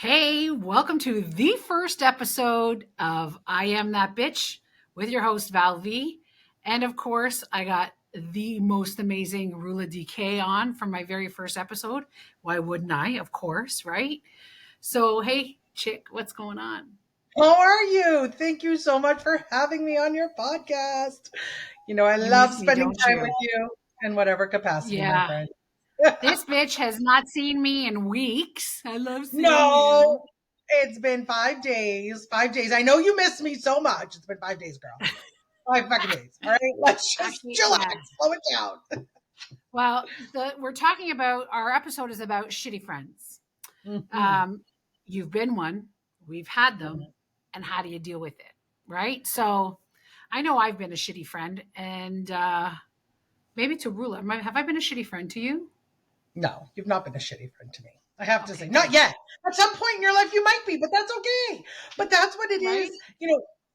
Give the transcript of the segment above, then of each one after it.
Hey, welcome to the first episode of I Am That Bitch with your host, Val V. And of course, I got the most amazing Rula DK on from my very first episode. Why wouldn't I? Of course, right? So, hey, chick, what's going on? How are you? Thank you so much for having me on your podcast. I You love miss me, spending don't time with you? you in whatever capacity, my Yeah. friend. This bitch has not seen me in weeks. I love seeing No, you. it's been 5 days. 5 days. I know you miss me so much. It's been 5 days, girl. 5 fucking days. All right. Let's just Actually, chillax. yeah. Slow it down. Well, we're talking about our episode is about shitty friends. Mhm. Um, you've been one, we've had them, and how do you deal with it? Right. So I know I've been a shitty friend, and maybe to Rula. Have I been a shitty friend to you? No, you've not been a shitty friend to me. I have to Okay, say, not good. yet. At some point in your life, you might be, but that's okay. But that's what it Right? is.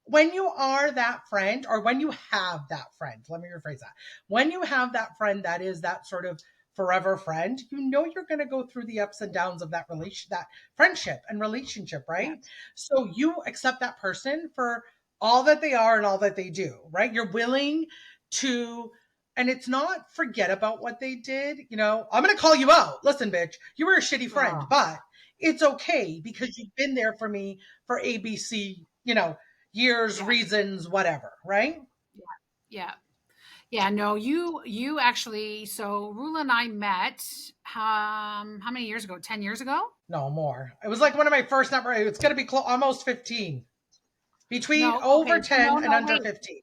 When you are that friend, or when you have that friend, let me rephrase that. When you have that friend that is that sort of forever friend, you're going to go through the ups and downs of that friendship and relationship, right? Yes. So you accept that person for all that they are and all that they do, right? You're willing to, and it's not forget about what they did. I'm going to call you out. Listen, bitch, you were a shitty friend, Oh, but it's okay because you've been there for me for ABC, years, yeah, reasons, whatever, right? yeah, yeah, yeah. No, you actually. So Rula and I met. How many years ago? 10 years ago? No more. It was like one of my first number. It's going to be almost 15. Between No. over Okay. So 10 no, and no. under Wait. 15.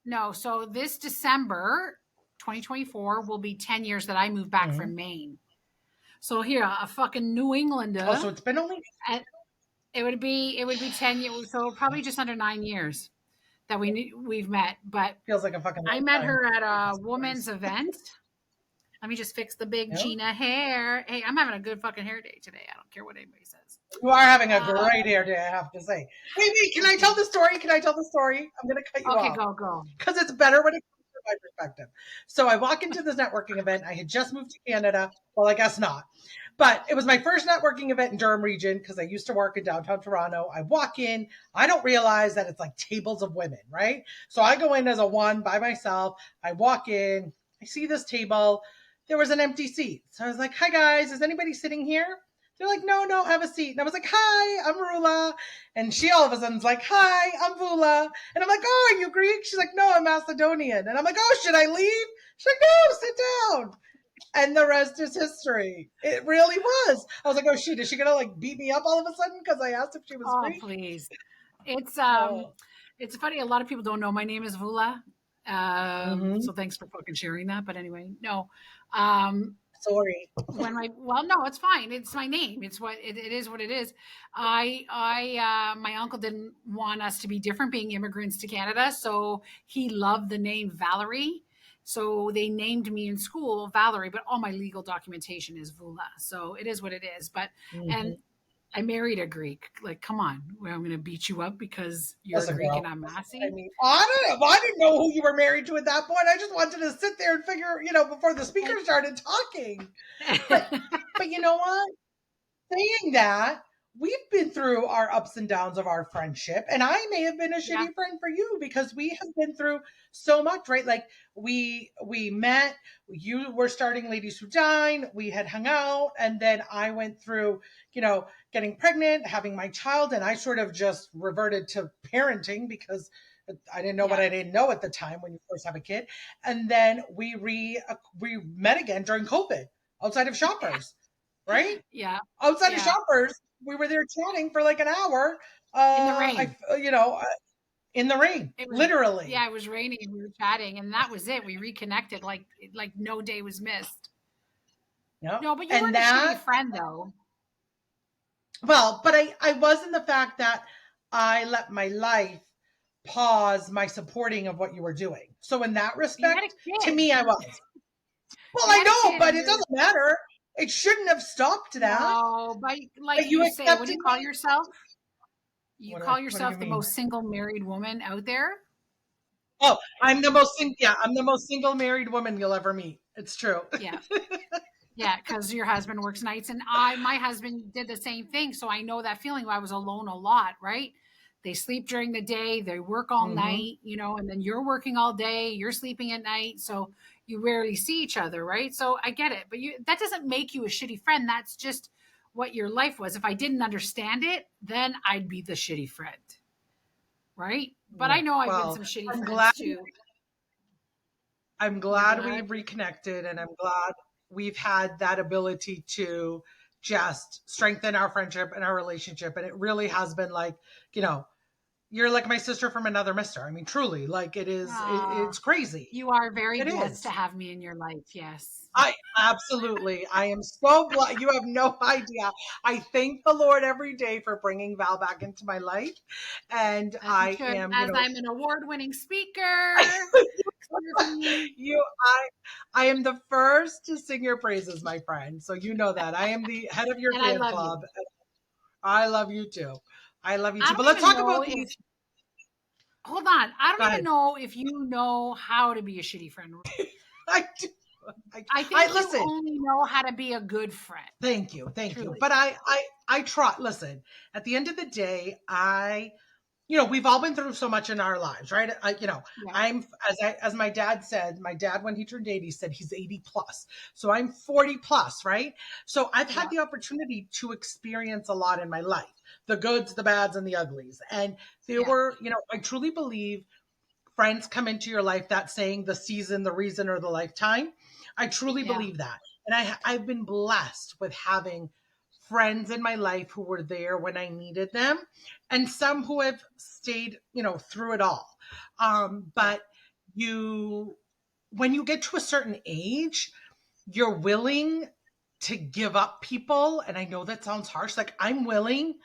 No. So this December, 2024, will be 10 years that I moved back Mhm. from Maine. So here, a fucking New Oh, so Englander, it's been only. and it would be 10 years, so probably just under 9 years that we've met. But Feels like a fucking I met lifetime. her at a Jesus woman's Christ. event. Let me just fix the big Yeah. Gina hair. Hey, I'm having a good fucking hair day today. I don't care what anybody says. You are having a Um, great hair day, I have to say. Wait, can I tell okay. the story? Can I tell the story? I'm going to cut you Okay, off go, go. because it's better when it comes from my perspective. So I walk into this networking event. I had just moved to Canada. Well, I guess not. But it was my first networking event in Durham region because I used to work in downtown Toronto. I walk in. I don't realize that it's like tables of women, right? So I go in as a one by myself. I walk in. I see this table. There was an empty seat. So I was like, hi, guys. Is anybody sitting here? They're like, no, no, have a seat. And I was like, hi, I'm Rula. And she all of a sudden's like, hi, I'm Vula. And I'm like, oh, are you Greek? She's like, no, I'm Macedonian. And I'm like, oh, should I leave? She's like, no, sit down. And the rest is history. It really was. I was like, oh, shit, is she going to like beat me up all of a sudden because I asked if she was Oh, Greek? please. It's Oh. it's funny. A lot of people don't know my name is Vula. Mm-hmm. So thanks for fucking sharing that. But anyway, no. Um, Sorry. no, it's fine. It's my name. It is what it is. My uncle didn't want us to be different being immigrants to Canada. So he loved the name Valerie. So they named me in school Valerie, but all my legal documentation is Vula. So it is what it is. And Mm-hmm. I married a Greek. Like, come on, I'm going to beat you up because you're a Listen, Greek and girl. I'm I Massey. mean, I didn't know who you were married to at that point. I just wanted to sit there and figure, before the speaker started talking. But, but you know what? Saying that, we've been through our ups and downs of our friendship, and I may have been a Yeah, shitty friend for you because we have been through so much, right? Like we met, you were starting Ladies Who Dine, we had hung out, and then I went through, getting pregnant, having my child, and I sort of just reverted to parenting because I didn't know what yeah, I didn't know at the time when you first have a kid. And then we met again during COVID outside of yeah, Shoppers, right? yeah, Outside of yeah. Shoppers, we were there chatting for like an hour. In the I, rain. in the rain, It was literally. Yeah, it was raining and we were chatting and that was it. We reconnected like no day was missed. Yeah. No, but you And weren't a shitty that, friend though. well, but I was in the fact that I let my life pause my supporting of what you were doing. So in that You had a respect, to kid. me, I was. Well, You I had a know, kid but and it you're doesn't matter. It shouldn't have stopped that. no, but like But you you say, what do accepted you call me. yourself? You call What do you yourself the mean? most single married woman out there? Oh, I'm the most single married woman you'll ever meet. It's true. Yeah. Yeah, because your husband works nights, and my husband did the same thing, so I know that feeling. I was alone a lot, right? They sleep during the day, they work all Hmm. night, and then you're working all day, you're sleeping at night, so you rarely see each other, right? So I get it, but that doesn't make you a shitty friend. That's just what your life was. If I didn't understand it, then I'd be the shitty friend, right? But I Yeah. know I've been Well, some shitty I'm friends glad too. I'm You're glad we glad? reconnected, and I'm glad we've had that ability to just strengthen our friendship and our relationship. And it really has been like, you know, you're like my sister from another mister. I mean, truly, like it's Ah, crazy. you are very It blessed to is. have me in your life. Yes. I absolutely. I am so glad. You have no idea. I thank the Lord every day for bringing Val back into my life, and As you I should, am, as I'm an award-winning speaker. Excuse me. you. I am the first to sing your praises, my friend. So you know that I am the head of your And I fan love you. club. I love you too. I love you I too. But don't let's even talk know about if these. hold on. I Go don't ahead. even know if you know how to be a shitty friend. I do. I I think you listen. only know how to be a good friend. Thank you, thank you. Truly. But I try. Listen, at the end of the day, we've all been through so much in our lives, right? Yeah. I'm as my dad said, my dad when he turned 80 said he's 80 plus. So I'm 40 plus, right? So I've had Yeah. the opportunity to experience a lot in my life, the goods, the bads, and the uglies. And there Yeah. were, I truly believe friends come into your life that saying the season, the reason, or the lifetime. I truly Yeah. believe that. And I've been blessed with having friends in my life who were there when I needed them and some who have stayed, through it all. Yeah. But you, when you get to a certain age, you're willing to give up people. And I know that sounds harsh. Like I'm willing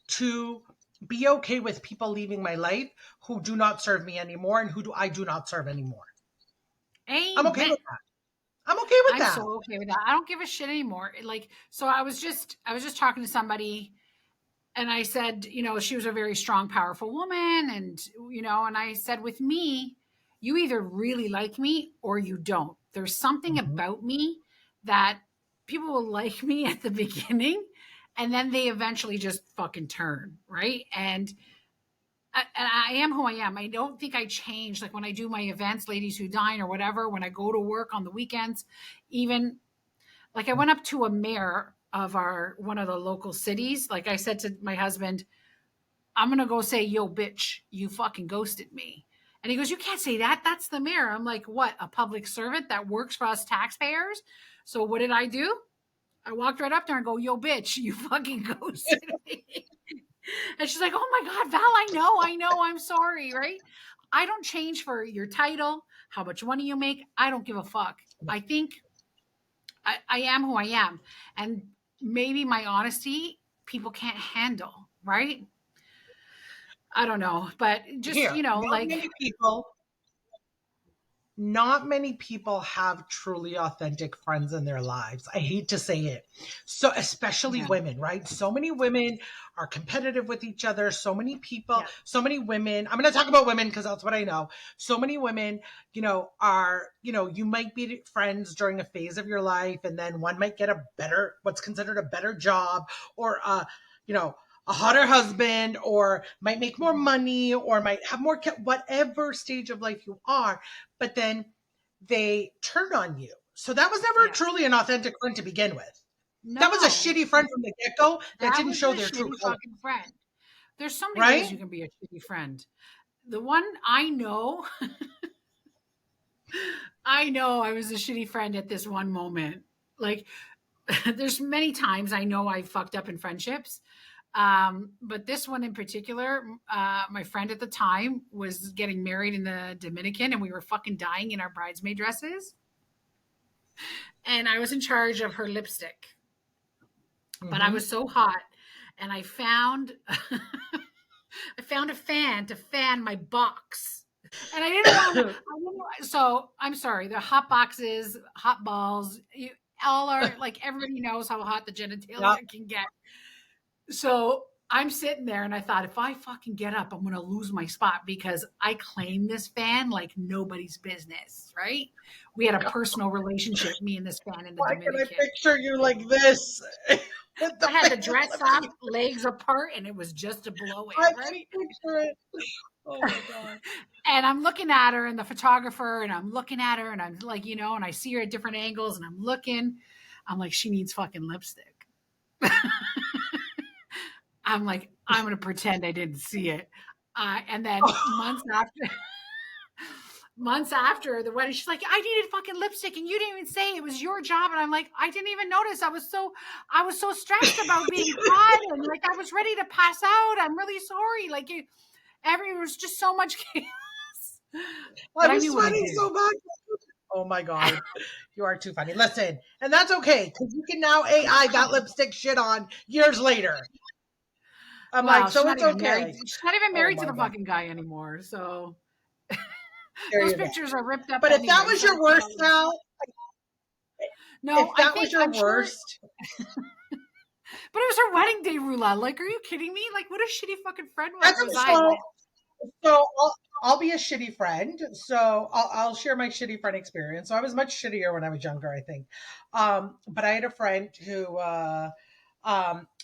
to be okay with people leaving my life who do not serve me anymore and I do not serve anymore. I'm okay Amen. with that. I'm okay with I'm that. so okay with that. I don't give a shit anymore. Like, so I was just talking to somebody, and I said, she was a very strong, powerful woman. And I said, with me, you either really like me or you don't. There's something Mhm. about me that people will like me at the beginning, and then they eventually just fucking turn, right? And I am who I am. I don't think I change. Like when I do my events, Ladies Who Dine or whatever, when I go to work on the weekends, even like I went up to a mayor of our one of the local cities. Like I said to my husband, I'm gonna go say, yo, bitch, you fucking ghosted me. And he goes, you can't say that. That's the mayor. I'm like, what? A public servant that works for us taxpayers? So what did I do? I walked right up there and go, yo, bitch, you fucking ghosted me. And she's like, oh my God, Val, I know, I'm sorry, right? I don't change for your title, how much money you make. I don't give a fuck. I think I am who I am. And maybe my honesty, people can't handle, right? I don't know. But just, Here, not many people have truly authentic friends in their lives. I hate to say it. So, especially yeah, women, right? So many women are competitive with each other. So many people, yeah, so many women, I'm going to talk about women because that's what I know. So many women, you might be friends during a phase of your life, and then one might get what's considered a better job, or, you know, a hotter husband, or might make more mhm, money, or might have more, whatever stage of life you are, but then they turn on you. So that was never yeah. truly an authentic friend to begin with. That was a No, shitty friend from the get go that that didn't was show a their true shitty color, fucking friend. There's so many ways right? you can be a shitty friend. The one I know, I know I was a shitty friend at this one moment. Like, there's many times I know I fucked up in friendships. But this one in particular, my friend at the time was getting married in the Dominican, and we were fucking dying in our bridesmaid dresses. And I was in charge of her lipstick, but I Mm-hmm. was so hot, and I found I found a fan to fan my box. And I didn't want to. So I'm sorry. The hot boxes, hot balls, all are like everybody knows how hot the Yep. genitalia can get. So I'm sitting there and I thought, if I fucking get up, I'm going to lose my spot because I claim this fan like nobody's business, right? We had a personal relationship, me and this fan in the Why can I Dominican. picture you like this with the I had the fan dress flipping? up, legs apart, and it was just to blow I air, can right? picture it. Oh my god. And I'm looking at her and the photographer, and I'm looking at her, and I'm like, and I see her at different angles, and I'm looking. I'm like, she needs fucking lipstick. I'm like, I'm gonna pretend I didn't see it. And then months after the wedding, she's like, I needed fucking lipstick and you didn't even say it was your job. And I'm like, I didn't even notice. I was so stressed about being hot and like I was ready to pass out. I'm really sorry. Like it was just so much chaos. I But I was knew what I sweating did. so much. Oh my god. You are too funny. Listen, and that's okay because you can now AI that lipstick shit on years later. I'm like, Well, so it's okay. she's not even Oh married to my the god. fucking guy anymore. So There those you go. pictures are ripped up But if that anyway. was So your worst, Sal, no, if I that was think your I'm sure, worst, but it was her wedding day roulette. Like, are you kidding me? Like, what a shitty fucking friend that's was I? so. Like, So I'll be a shitty friend. So I'll share my shitty friend experience. So I was much shittier when I was younger, I think. But I had a friend who,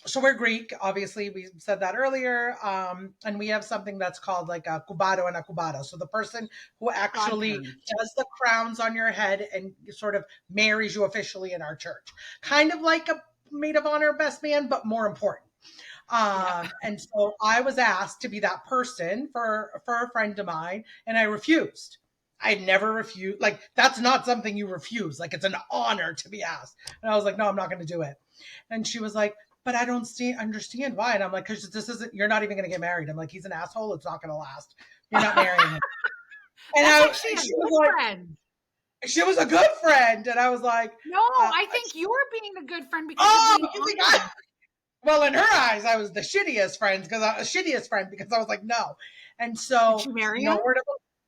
so we're Greek, obviously, we said that earlier. And we have something that's called like a cubado and a cubado. So the person who actually godparents. does the crowns on your head and sort of marries you officially in our church. Kind of like a maid of honor best man, but more important. Yeah. And so I was asked to be that person for a friend of mine, and I refused. I never refused. Like that's not something you refuse. Like it's an honor to be asked. And I was like, no, I'm not going to do it. And she was like, but I don't see understand why. And I'm like, because this isn't. You're not even going to get married. I'm like, he's an asshole. It's not going to last. You're not marrying him. And That's actually a she good was like, friend. she was a good friend, and I was like, No, uh, I think you're being a good friend because you're oh, being you think I honest. well, in her eyes, I was the shittiest friend because shittiest friend because I was like, no. And Did so she marry no him? word of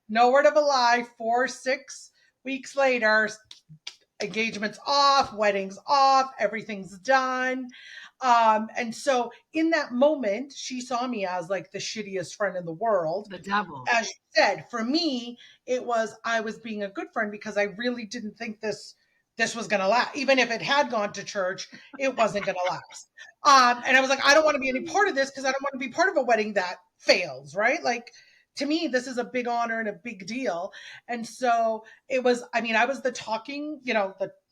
no word of a lie. 4 6 weeks later, engagement's off, wedding's off, everything's done. And so in that moment, she saw me as like the shittiest friend in the world. The devil. As you said, for me, it was I was being a good friend because I really didn't think this was gonna last. Even if it had gone to church, it wasn't gonna last. And I was like, I don't want to be any part of this because I don't want to be part of a wedding that fails, right? Like to me, this is a big honor and a big deal. And so it was, I mean, I was the talking,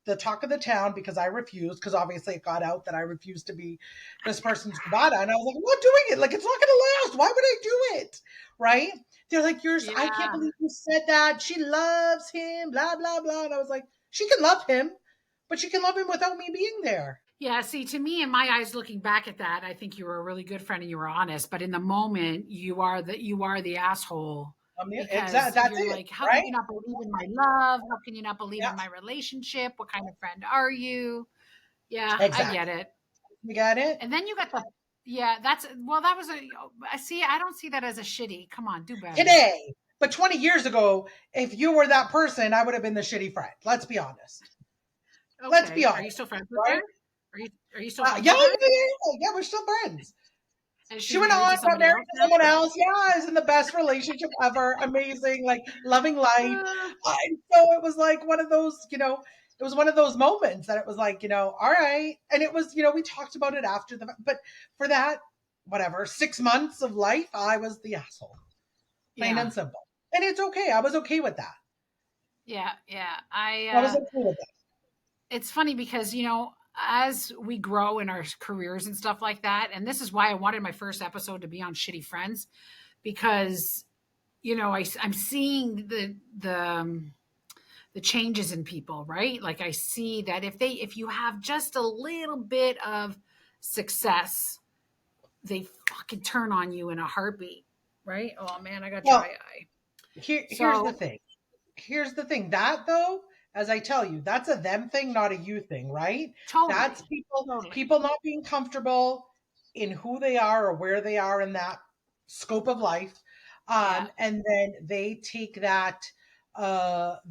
the talk of the town because I refused, because obviously it got out that I refused to be this person's Kubata. And I was like, I'm not doing it. Like, it's not going to last. Why would I do it? Right? They're like, I can't Yeah. believe you said that. She loves him, blah, blah, blah. And I was like, she can love him, but she can love him without me being there. Yeah. See, to me, in my eyes, looking back at that, I think you were a really good friend and you were honest. But in the moment, you are the asshole because That's you're it. like, how can Right? you not believe in my love? How can you not believe Yeah, in my relationship? What kind of friend are you? Yeah, I get exactly. it. You got it? And then you got the yeah, that was a I see. I don't see that as a shitty. Come on, do better. Today. But 20 years ago, if you were that person, I would have been the shitty friend. Let's be honest. Let's be Okay, are you honest, still friends with her? right? Are you still friends Yeah, with yeah, her? yeah, yeah, yeah, we're still friends. Is She she went married on, to got somebody married else to now? someone else. Yeah, is in the best relationship ever. Amazing, like loving life. Uh, And so it was like one of those, it was one of those moments that it was like, all right. And it was, we talked about it after but for that, whatever, 6 months of life, I was the asshole, plain yeah, and simple. And it's okay. I was okay with that. yeah, yeah. I was okay with that. It's funny because as we grow in our careers and stuff like that, and this is why I wanted my first episode to be on shitty friends because I'm seeing the changes in people, right? Like I see that if you have just a little bit of success, they fucking turn on you in a heartbeat, right? Oh man, I got dry Well, eye. here's the So thing. Here's the thing. That though, as I tell you, that's a them thing, not a you thing, right? That's totally, people totally, people not being comfortable in who they are or where they are in that scope of life. yeah, And then they take that out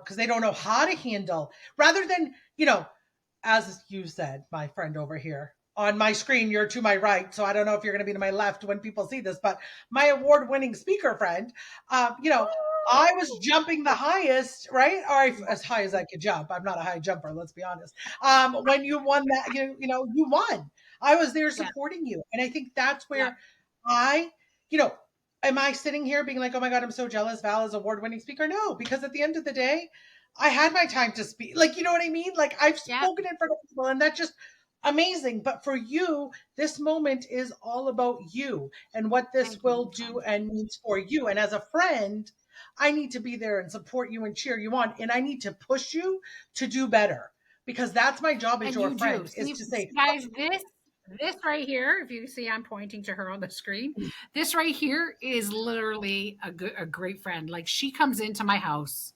because they don't know how to handle rather than, as you said, my friend over here. on my screen, you're to my right. So I don't know if you're going to be to my left when people see this, but my award winning speaker friend, you know, I was jumping the highest, right? Or as high as I could jump. I'm not a high jumper, let's be honest. When you won that, you won. I was there Yeah, supporting you. And I think that's yeah. where I, you know, am I sitting here being like, oh my God, I'm so jealous Val is award winning speaker? No, because at the end of the day, I had my time to speak. Like, you know what I mean? Like, I've Yeah. spoken in front of people, and that just amazing. But for you, this moment is all about you and what this Thank you, will Michelle. do and means for you. And as a friend, I need to be there and support you and cheer you on. And I need to push you to do better because that's my job as And your you friend do. is See, to say, guys, this right here, if you see I'm pointing to her on the screen, this right here is literally a great friend. Like she comes into my house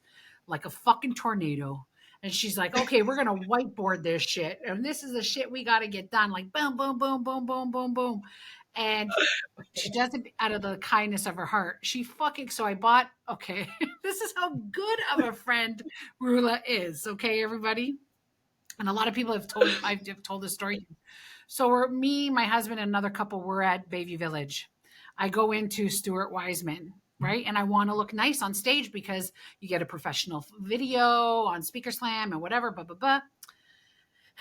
like a fucking tornado. And she's like, okay, we're gonna whiteboard this shit. And this is the shit we gotta get done. Like boom, boom, boom, boom, boom, boom, boom. And she does it out of the kindness of her heart. She fucking so I bought okay. This is how good of a friend Rula is. Okay, everybody. And a lot of people have I've told this story. So we're me, my husband, and another couple. We're at Bayview Village. I go into Stuart Wiseman, right? And I want to look nice on stage because you get a professional video on Speaker Slam and whatever, blah blah blah.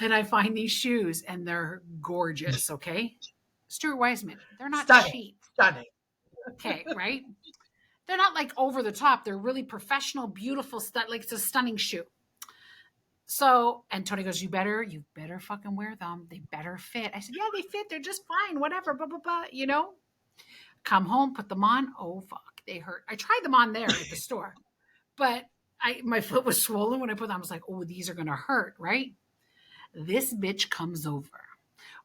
And I find these shoes, and they're gorgeous. Okay, Stuart Wiseman. They're not stunning, cheap. stunning. Okay, right? They're not like over the top. They're really professional, beautiful stuff. Like it's a stunning shoe. So, and Tony goes, you better fucking wear them. They better fit. I said, yeah, they fit. They're just fine. Whatever, blah, blah, blah. Come home, put them on. Oh, fuck. They hurt. I tried them on there at the store, but my foot was swollen when I put them. I was like, oh, these are going to hurt, right? This bitch comes over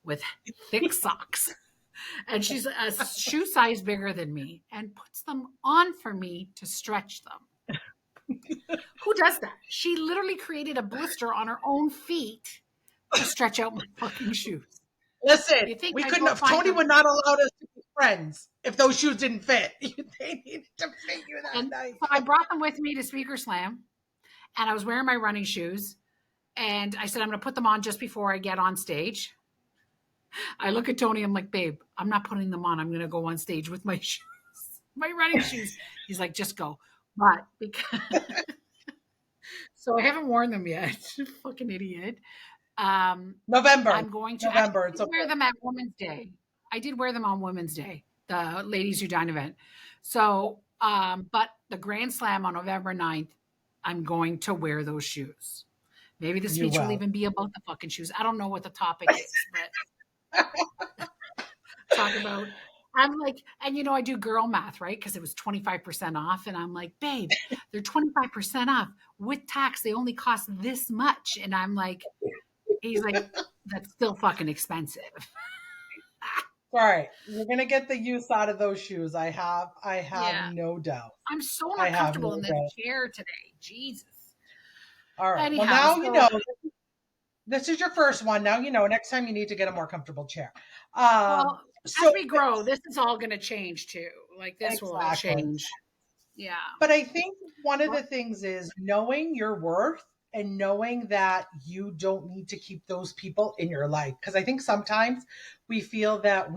with thick socks and she's a shoe size bigger than me and puts them on for me to stretch them. Who does that? She literally created a blister on her own feet to stretch out my fucking shoes. Listen, You think we I'd couldn't go have, find Tony her? would not allow us to be friends if those shoes didn't fit. They needed to fit you that And night. so I brought them with me to Speaker Slam, and I was wearing my running shoes. And I said, I'm going to put them on just before I get on stage. I look at Tony. I'm like, babe, I'm not putting them on. I'm going to go on stage with my shoes, my running shoes. He's like, just go. But because so I haven't worn them yet. Fucking idiot. November, I'm going to November. actually It's okay. wear them at Women's Day. I did wear them on Women's Day, the Ladies Who Dine event. So, but the Grand Slam on November 9th, I'm going to wear those shoes. Maybe the You speech will will. even be about the fucking shoes. I don't know what the topic is, but talk about. I'm like, and I do girl math, right? Because it was 25% off. And I'm like, babe, they're 25% off with tax. They only cost this much. And I'm like, he's like, that's still fucking expensive. All right, you're gonna get the use out of those shoes. I have Yeah. no doubt. I'm so I not have comfortable no in the doubt. chair today. Jesus. All right. Well, Anyhow, now you so know this is your first one. Now you know. Next time you need to get a more comfortable chair. well, as So we grow, this is all going to change too. Like this will all exactly. change. Yeah. But I think one of the things is knowing your worth and knowing that you don't need to keep those people in your life. Because I think sometimes we feel that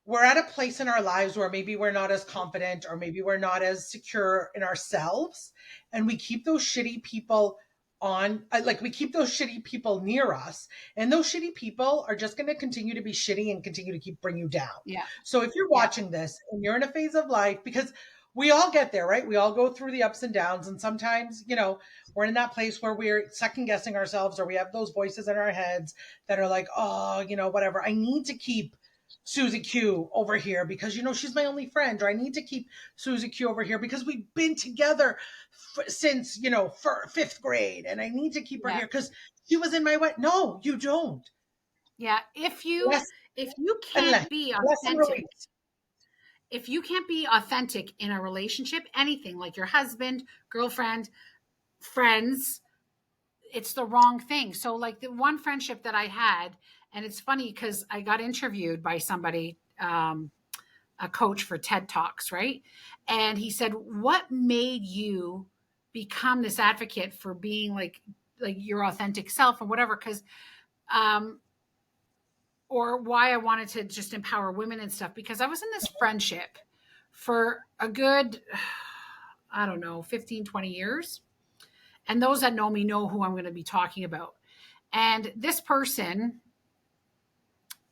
we're at a place in our lives where maybe we're not as confident or maybe we're not as secure in ourselves. And we keep those shitty people like we keep those shitty people near us. And those shitty people are just going to continue to be shitty and continue to keep bring you down. Yeah. So if you're Yeah. watching this and you're in a phase of life, because we all get there, right? We all go through the ups and downs. And sometimes, we're in that place where we're second guessing ourselves or we have those voices in our heads that are like, oh, whatever. I need to keep Susie Q over here because she's my only friend, or I need to keep Susie Q over here because we've been together since for fifth grade, and I need to keep her Yeah. here because she was in my wedding. No, you don't. Yeah. If you Less if you and less, can't be less and authentic, release. if you can't be authentic in a relationship, anything like your husband, girlfriend, friends, it's the wrong thing. So like the one friendship that I had, and it's funny because I got interviewed by somebody, a coach for TED Talks, right? And he said, "What made you become this advocate for being like your authentic self or whatever?" Because um, or why I wanted to just empower women and stuff, because I was in this friendship for a good, I don't know, 15, 20 years. And those that know me know who I'm going to be talking about. And this person,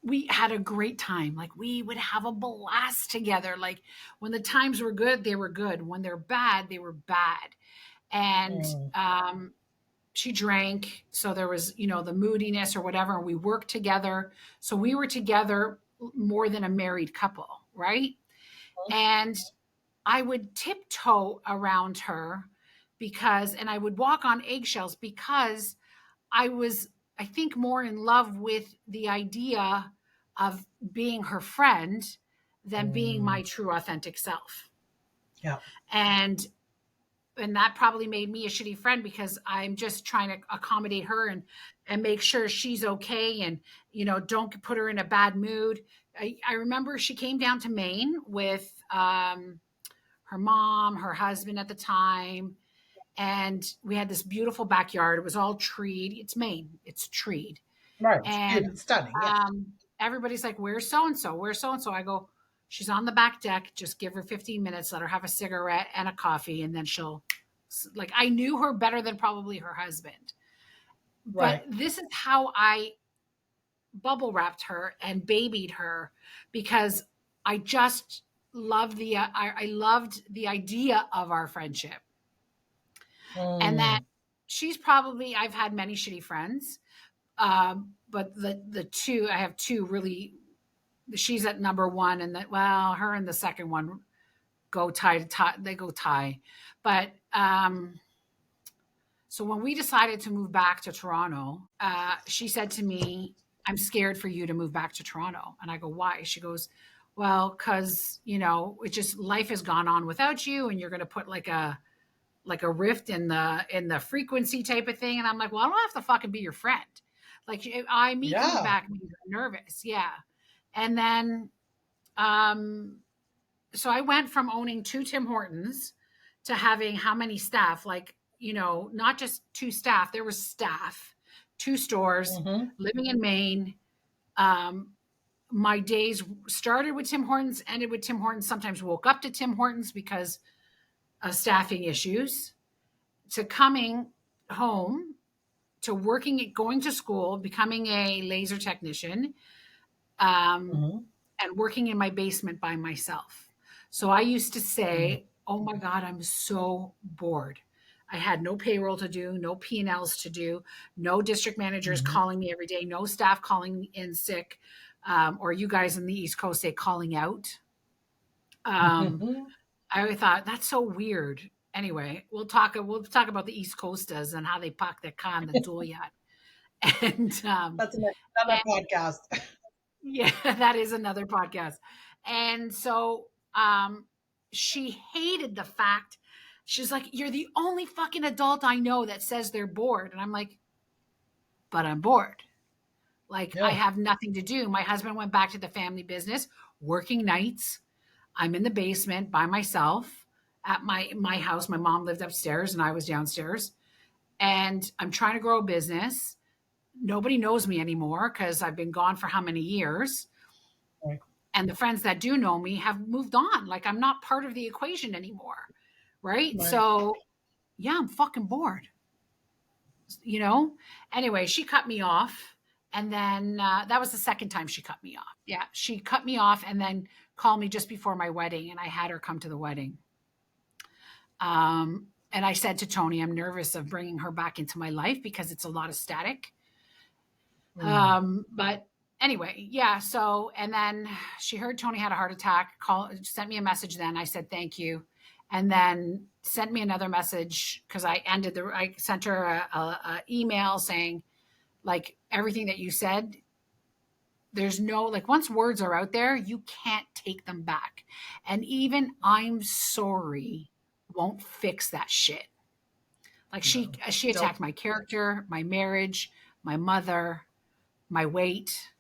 we had a great time. Like, we would have a blast together. Like, when the times were good, they were good. When they're bad, they were bad. And Mm. she drank, so there was, the moodiness or whatever, and we worked together. So we were together more than a married couple, right? And I would tiptoe around her and I would walk on eggshells because I was, I think, more in love with the idea of being her friend than being Mm. my true authentic self. Yeah. And that probably made me a shitty friend because I'm just trying to accommodate her and make sure she's okay, and don't put her in a bad mood. I remember she came down to Maine with her mom, her husband at the time, and we had this beautiful backyard. It was all treed. It's Maine. It's treed. Right. It's And beautiful, stunning. Yeah. everybody's like, "Where's so and so? Where's so and so?" I go, "She's on the back deck. Just give her 15 minutes. Let her have a cigarette and a coffee, and then she'll." Like, I knew her better than probably her husband. But Right. this is how I bubble wrapped her and babied her, because I just loved I loved the idea of our friendship. And that Mm. she's probably, I've had many shitty friends, but the two, I have two really, she's at number one, and that, well, her and the second one go tie to tie, they go tie. But so when we decided to move back to Toronto, she said to me, "I'm scared for you to move back to Toronto." And I go, "Why?" She goes, "Well, because it just, life has gone on without you, and you're going to put like a rift in the frequency type of thing." And I'm like, "Well, I don't have to fucking be your friend. Like, me coming Yeah. back means you're nervous, yeah." And then, um, so I went from owning two Tim Hortons to having how many staff? Like, not just two staff. There was staff, two stores, Mm-hmm. living in Maine. Um, my days started with Tim Hortons, ended with Tim Hortons. Sometimes woke up to Tim Hortons because of staffing issues. To coming home, to working, going to school, becoming a laser technician, um, Mm-hmm. and working in my basement by myself. So I used to Mm. say, "Oh my God, I'm so bored." I had no payroll to do, no P&Ls to do, no district managers Mm-hmm. calling me every day, no staff calling in sick, or you guys in the East Coast say calling out. Um, Mm-hmm. I thought that's so weird. Anyway, we'll talk about the East Coasters and how they park their car in the dooryard. And That's another podcast. yeah, that is another podcast. And so she hated the fact, she's like, "You're the only fucking adult I know that says they're bored." And I'm like, "But I'm bored. Like, I Yeah. have nothing to do." My husband went back to the family business, working nights. I'm in the basement by myself at my house. My mom lived upstairs and I was downstairs. And I'm trying to grow a business. Nobody knows me anymore because I've been gone for how many years? Right. And the friends that do know me have moved on. Like, I'm not part of the equation anymore. Right. Right. So, yeah, I'm fucking bored. You know? Anyway, she cut me off. And then that was the second time she cut me off. Yeah. She cut me off and then called me just before my wedding. And I had her come to the wedding. And I said to Tony, "I'm nervous of bringing her back into my life because it's a lot of static." Mm. But anyway, yeah. So, and then she heard Tony had a heart attack, sent me a message. Then I said, "Thank you." And then sent me another message because I sent her a email saying, like, everything that you said, there's no, like, once words are out there, you can't take them back. And even "I'm sorry" won't fix that shit. Like, she No. she Nope. attacked my character, my marriage, my mother, my weight,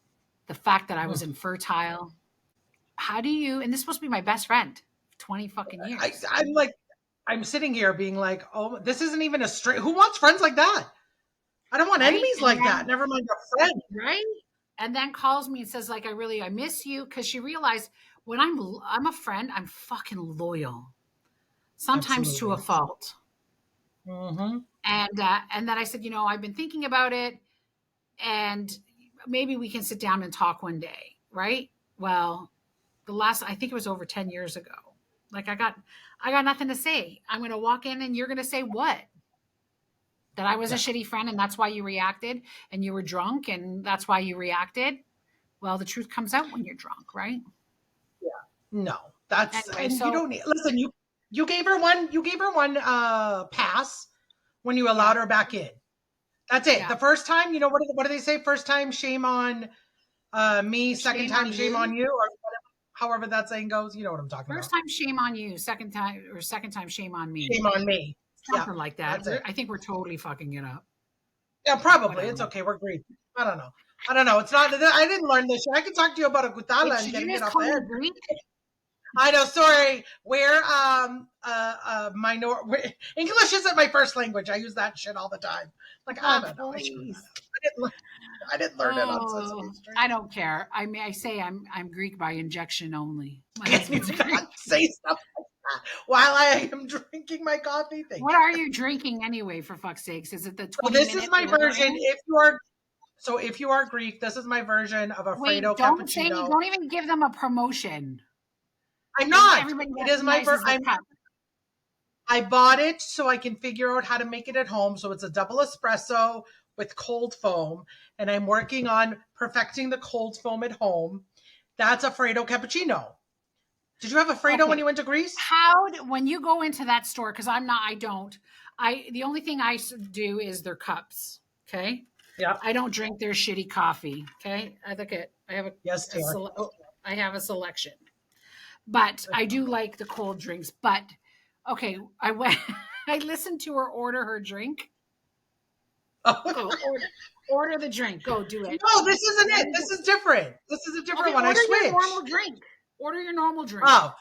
the fact that I was Mm. infertile. How do you, and this is supposed to be my best friend, 20 fucking years, I'm like, I'm sitting here being like, oh, this isn't even a straight. Who wants friends like that? I don't want right? enemies And like that. then, Never mind a friend. right? and then calls me and says like, I miss you, because she realized when I'm a friend, I'm fucking loyal, sometimes to a Absolutely. fault. Mm-hmm. And then I said, I've been thinking about it, and maybe we can sit down and talk one day, right? Well, I think it was over 10 years ago. Like I got nothing to say. I'm going to walk in and you're going to say what? That I was a Yeah. shitty friend and that's why you reacted, and you were drunk and that's why you reacted. Well, the truth comes out when you're drunk, right? No, that's, Anyway, and you so don't need, listen, you gave her one pass when you yeah, allowed her back in. That's it. yeah. The first time, what do they say? First time, shame on me. Second Shame time, on shame on you. you, or whatever, however that saying goes. You know what I'm talking First about. time, shame on you. Second time, shame on me. Shame on me. Yeah, Something like that. that's it. I think we're totally fucking it up, Yeah, but probably. whatever. It's okay. We're Greek. I don't know. I don't know. It's not. I didn't learn this. I can talk to you about a Wait, gutala and did you getting it just off the call head. me Greek? I know. Sorry. We're English isn't my first language. I use that shit all the time. Like, I Oh, don't know. I screwed that please. up. I didn't learn it on Sesame Oh, Street. I don't care. I say I'm Greek by injection only. My Can you husband's not Greek. say stuff like that while I am drinking my coffee? Thank What you. are you drinking anyway, for fuck's sakes? Is it the So 20 this is minute my version. ordering? If you are Greek, this is my version of a Wait, Fredo don't cappuccino. even give them a promotion, I'm because not. everybody It is my recognizes the I'm cup. I bought it so I can figure out how to make it at home. So it's a double espresso with cold foam, and I'm working on perfecting the cold foam at home. That's a Fredo cappuccino. Did you have a Fredo when Okay. you went to Greece? When you go into that store, because I don't, the only thing do is their cups. Okay. Yeah. I don't drink their shitty coffee. Okay. I have Yes, dear. I have a selection, but I do like the cold drinks. But okay, I went, I listened to her order her drink. Oh. Go order the drink. Go do it. No, this isn't Let it. me This is different. This is a Okay, different one. I order your normal switched. drink. Order your normal drink. Oh,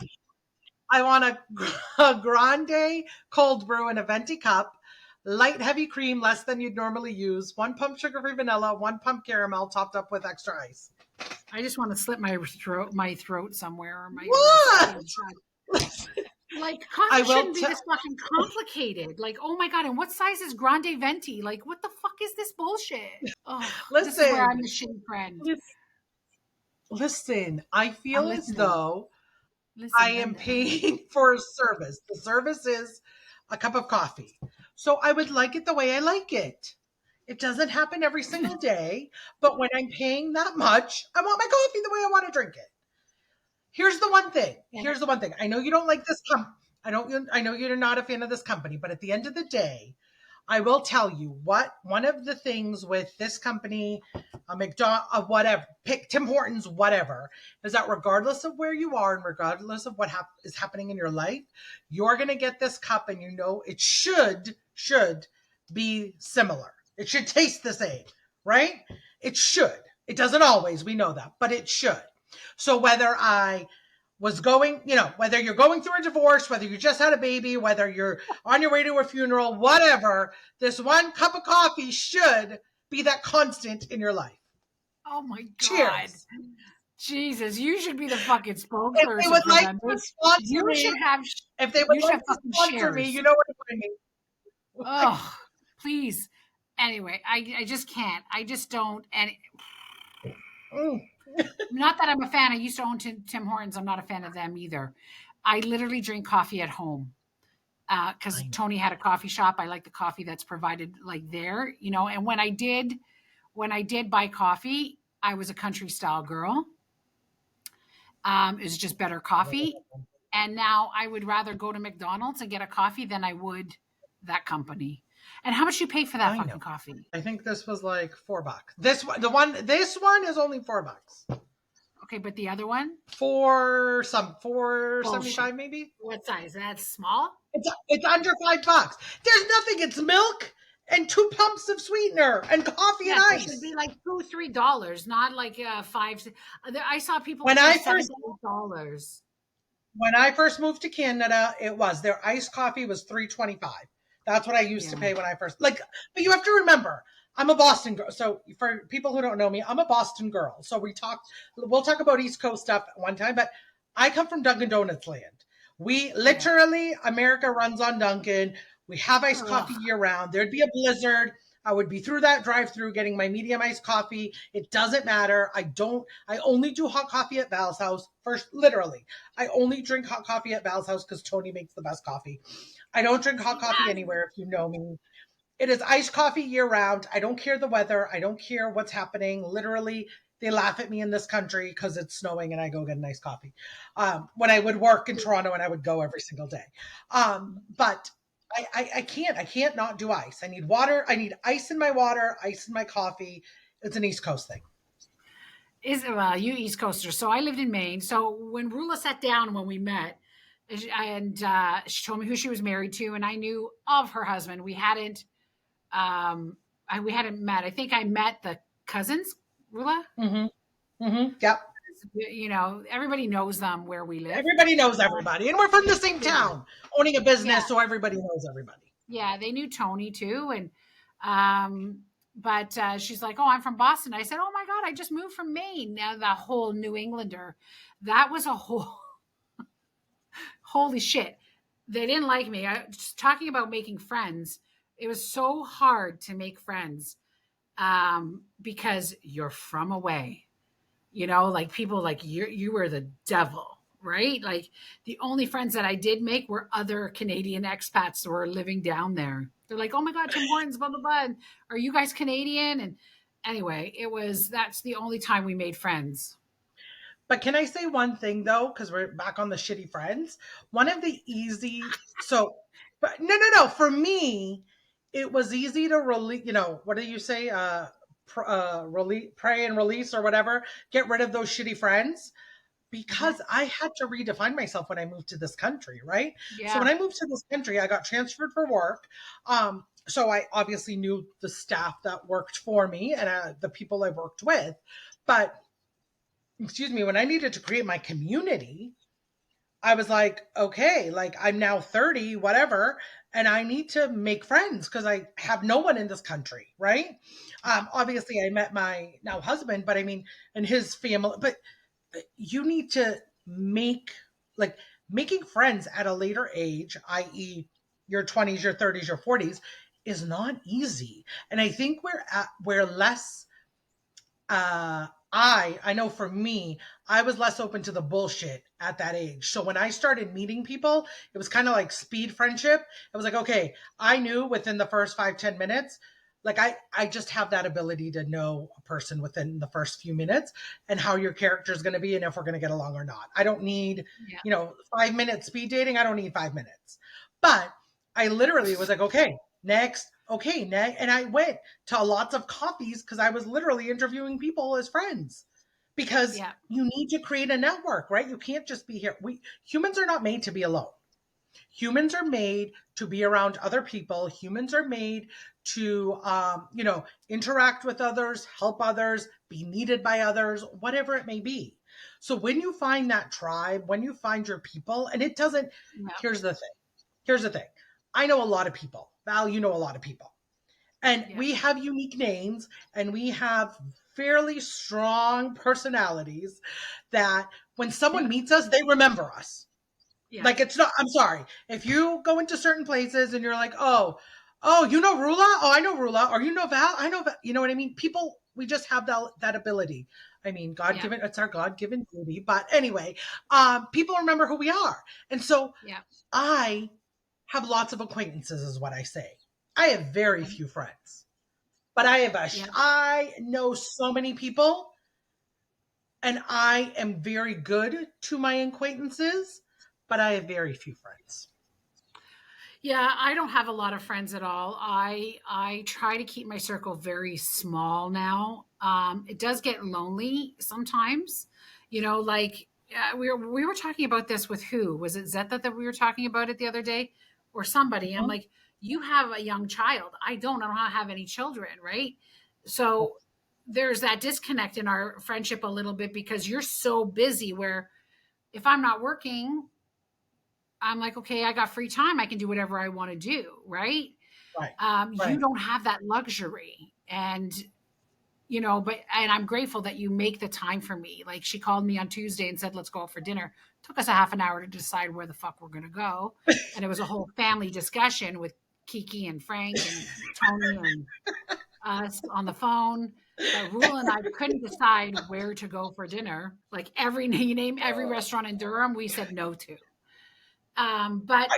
I want a grande cold brew in a venti cup, light heavy cream, less than you'd normally use, 1 pump sugar-free vanilla, 1 pump caramel, topped up with extra ice. I just want to slip my throat somewhere, or my wrist. What? Like, coffee I will shouldn't be tell. this fucking complicated. Like, oh my god, and what size is grande venti? Like, what the fuck is this bullshit? Oh, this is where Listen, I'm the shitty friend. listen. I I'm feel as listening. though I Listen, am Linda. paying for a service. The service is a cup of coffee. So I would like it the way I like it. It doesn't happen every single day, but when I'm paying that much, I want my coffee the way I want to drink it. Here's the one thing. And Here's the one thing. I know you don't like this I don't I know you're not a fan of this company, but at the end of the day, I will tell you what one of the things with this company, whatever, pick Tim Hortons, whatever, is that regardless of where you are and regardless of what is happening in your life, you're going to get this cup, and it should be similar. It should taste the same, right? It should. It doesn't always, we know that, but it should. So whether I was going, whether you're going through a divorce, whether you just had a baby, whether you're on your way to a funeral, whatever, this one cup of coffee should be that constant in your life. oh my god, Cheers. Jesus, you should be the fucking If they spokesperson would for like them. to sponsor You should me, have if they would you should like have to fucking sponsor me, shares. you know where to find me. Oh, please. Anyway, I just can't. I just don't. And Mm. not that I'm a fan. I used to own Tim Hortons. I'm not a fan of them either. I literally drink coffee at home, because I know. Tony had a coffee shop. I like the coffee that's provided like there, And when I did buy coffee, I was a country style girl. It was just better coffee. And now I would rather go to McDonald's and get a coffee than I would that company. And how much you pay for that I know. fucking coffee? I think this was like $4. This one is only $4. Okay, but the other one? Four Bullshit. 75 maybe. What size? That's small? It's under $5. There's nothing. It's milk and 2 pumps of sweetener and coffee and Yes, it should ice. be like $2, $3, not like five. I saw people When pay I seven first to $8. when I first moved to Canada, it was their iced coffee was $3.25. That's what I used Yeah. to pay when I first, like. But you have to remember, I'm a Boston girl. So for people who don't know me, I'm a Boston girl. So we'll talk about East Coast stuff one time, but I come from Dunkin' Donuts land. We Yeah. literally, America runs on Dunkin'. We have iced coffee Ugh. year round. There'd be a blizzard. I would be through that drive through getting my medium iced coffee. It doesn't matter. I only do hot coffee at Val's house. First, literally, I only drink hot coffee at Val's house because Tony makes the best coffee. I don't drink hot coffee Yes. anywhere if you know me. It is iced coffee year round. I don't care the weather. I don't care what's happening. Literally, they laugh at me in this country because it's snowing and I go get an iced coffee. When I would work in Toronto and I would go every single day. But I can't not do ice. I need water. I need ice in my water, ice in my coffee. It's an East Coast thing. Is well, you East Coaster. So I lived in Maine. So when Rula sat down when we met, and she told me who she was married to, and I knew of her husband. We hadn't met. I think I met the cousins, Rula. Mm-hmm. Mm-hmm. Yep. You know, everybody knows them where we live. Everybody knows everybody. And we're from the same They do. town, owning a Yeah, business, so everybody knows everybody. yeah. They knew Tony too, and but she's like, "Oh, I'm from Boston." I said, "Oh my God, I just moved from Maine." Now the whole New Englander, that was a whole holy shit. They didn't like me. Just talking about making friends. It was so hard to make friends because you're from away. You know, like people like you were the devil, right? Like the only friends that I did make were other Canadian expats that were living down there. They're like, "Oh my God, Tim Hortons, blah blah blah. And are you guys Canadian?" And anyway, that's the only time we made friends. But can I say one thing though? Because we're back on the shitty friends. One of the easy, so, but no. For me, it was easy to release. What do you say? Pray and release or whatever. Get rid of those shitty friends Mhm. because I had to redefine myself when I moved to this country, right? So when Yeah, I moved to this country, I got transferred for work. So I obviously knew the staff that worked for me and the people I worked with, but excuse me, when I needed to create my community, I was like, okay, like I'm now 30, whatever, and I need to make friends because I have no one in this country, right? yeah, Obviously, I met my now husband, but I mean, and his family, but you need to make like making friends at a later age, i.e., your 20s, your 30s, your 40s, is not easy. And I think we're less I know for me, I was less open to the bullshit at that age. So when I started meeting people, it was kind of like speed friendship. It was like, okay, I knew within the first 5-10 minutes, like I just have that ability to know a person within the first few minutes and how your character is going to be and if we're going to get along or not. I don't need, yeah, 5 minutes speed dating. I don't need 5 minutes. But I literally was like, okay, next, okay, next. And I went to lots of coffees because I was literally interviewing people as friends because yeah, you need to create a network, right? You can't just be here. We humans are not made to be alone. Humans are made to be around other people. Humans are made to, interact with others, help others, be needed by others, whatever it may be. So when you find that tribe, when you find your people, and it doesn't, yeah, here's the thing. Here's the thing. I know a lot of people. Val, you know a lot of people. And yeah, we have unique names and we have fairly strong personalities that when someone meets us, they remember us. yeah, Like it's not, I'm sorry. If you go into certain places and you're like, oh, you know Rula? Oh, I know Rula. Or you know Val? I know Val. You know what I mean? People, we just have that ability. I mean, God yeah, given, it's our God given duty. But anyway, people remember who we are. And so yeah, I have lots of acquaintances, is what I say. I have very few friends, but yeah. I know so many people and I am very good to my acquaintances, but I have very few friends. Yeah, I don't have a lot of friends at all. I try to keep my circle very small now. It does get lonely sometimes, like we were talking about this with who was it Zeta that we were talking about it the other day, or somebody. I'm Mhm. like, you have a young child. I don't have any children, right? So there's that disconnect in our friendship a little bit because you're so busy. Where if I'm not working, I'm like, okay, I got free time. I can do whatever I want to do. Right. Right, You right. don't have that luxury. And and I'm grateful that you make the time for me. Like, she called me on Tuesday and said, let's go out for dinner. Took us a half an hour to decide where the fuck we're going to go. And it was a whole family discussion with Kiki and Frank and Tony and us on the phone. But Rule and I couldn't decide where to go for dinner. Like, you name every restaurant in Durham, we said no to. But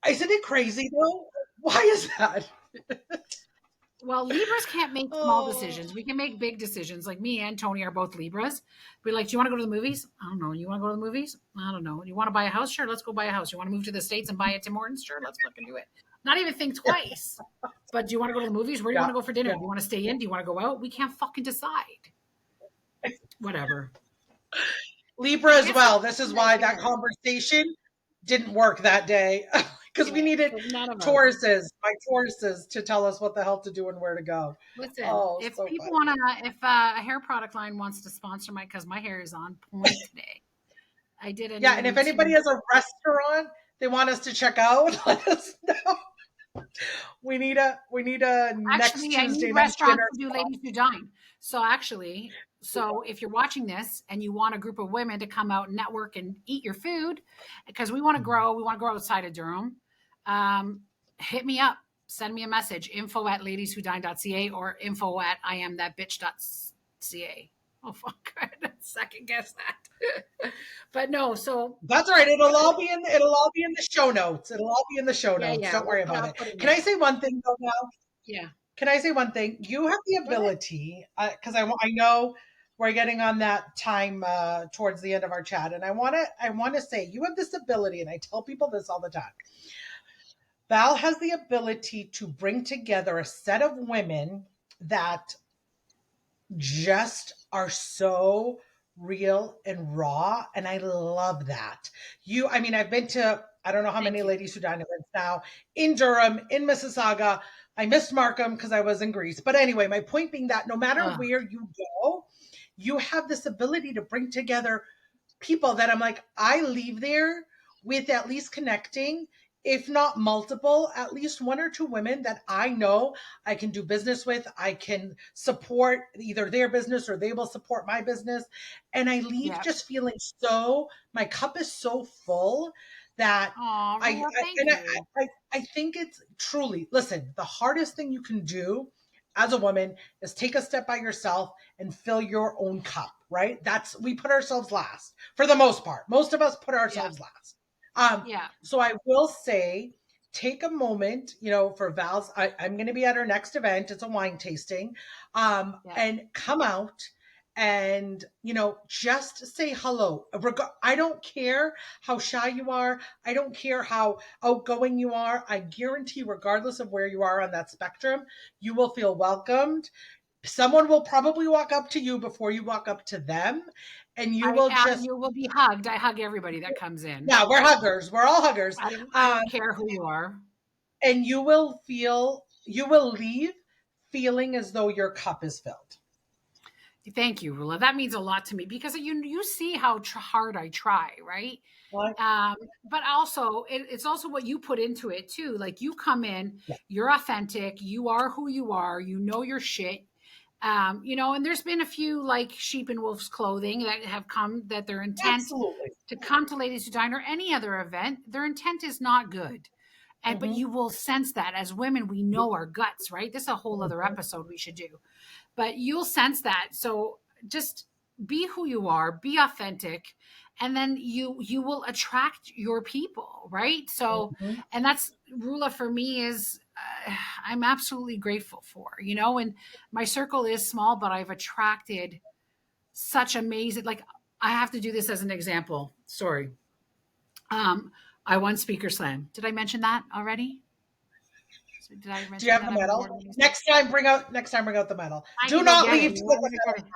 Isn't it crazy though? Why is that? Well, Libras can't make small Oh, decisions. We can make big decisions. Like, me and Tony are both Libras. We're like, do you want to go to the movies? I don't know. You want to go to the movies? I don't know. You want to buy a house? Sure, let's go buy a house. You want to move to the States and buy a Tim Hortons? Sure, let's fucking do it. Not even think yeah, twice. But do you want to go to the movies? Where do you yeah, want to go for dinner? yeah. Do you want to stay in? Do you want to go out? We can't fucking decide. Whatever. Libra I as guess that's well. This is what I why that wear. conversation didn't work that day because we Yeah. needed So none of us. Tauruses, to tell us what the hell to do and where to go. Listen, Oh, if so people funny. want to, if a hair product line wants to sponsor because my hair is on point today. I did a Yeah, new and if anybody routine. has a restaurant they want us to check out, let us know. We need a next Actually, I need Tuesday night restaurants dinner to do spot. ladies who dine. So if you're watching this and you want a group of women to come out and network and eat your food, because we want to grow outside of Durham, hit me up. Send me a message, info@ladieswhodine.ca or info@iamthatbitch.ca. Oh, fuck. I had to second guess that. But no, so That's all right. It'll all be in the show notes. It'll all be in the show yeah, notes. yeah, Don't worry about I'll it. put it Can I in. say one thing though now? Yeah. Can I say one thing? You have the Go ahead. ability, because I know we're getting on that time towards the end of our chat, and I want to say you have this ability, and I tell people this all the time. Val has the ability to bring together a set of women that just are so real and raw, and I love that. I mean, I've been to, I don't know how many Thank you. ladies who dine events now, in Durham, in Mississauga. I missed Markham because I was in Greece, but anyway, my point being that no matter Ugh, where you go, you have this ability to bring together people that I'm like, I leave there with at least connecting, if not multiple, at least one or two women that I know I can do business with. I can support either their business or they will support my business. And I leave yeah. just feeling my cup is so full that Oh, Rula, thank and you. I think it's truly, listen, the hardest thing you can do as a woman is take a step by yourself and fill your own cup, right? We put ourselves last for the most part. Most of us put Yeah, ourselves last. yeah, So I will say, take a moment, for Val's. I'm going to be at her next event. It's a wine tasting, yeah, and come out and just say hello. I don't care how shy you are. I don't care how outgoing you are. I guarantee, regardless of where you are on that spectrum, you will feel welcomed. Someone will probably walk up to you before you walk up to them, and you will just, you will be hugged. I hug everybody that comes in. yeah, we're huggers. We're all huggers. I Um, don't care who you are. and you will leave feeling as though your cup is filled. Thank you, Rula. That means a lot to me because you see how hard I try, right? Like, But also it's also what you put into it too. Like, you come in, yeah, you're authentic, you are who you are, you know your shit. And there's been a few like sheep in wolf's clothing that have come that their intent absolutely. to come to Ladies Who Dine or any other event, their intent is not good. But Hmm. you will sense that as women, we know our guts, right? This is a whole other Hmm. episode we should do, but you'll sense that. So just be who you are, be authentic, and then you will attract your people, right? So, Hmm. and that's Rula for me is I'm absolutely grateful for, and my circle is small, but I've attracted such amazing, like, I have to do this as an example. Sorry. Um, I won Speaker Slam. Did I mention that already? So did I Do you mention have that the I'm medal? awarded? Next time bring out the medal. I Do can go not get it. leave You till want the me to get it?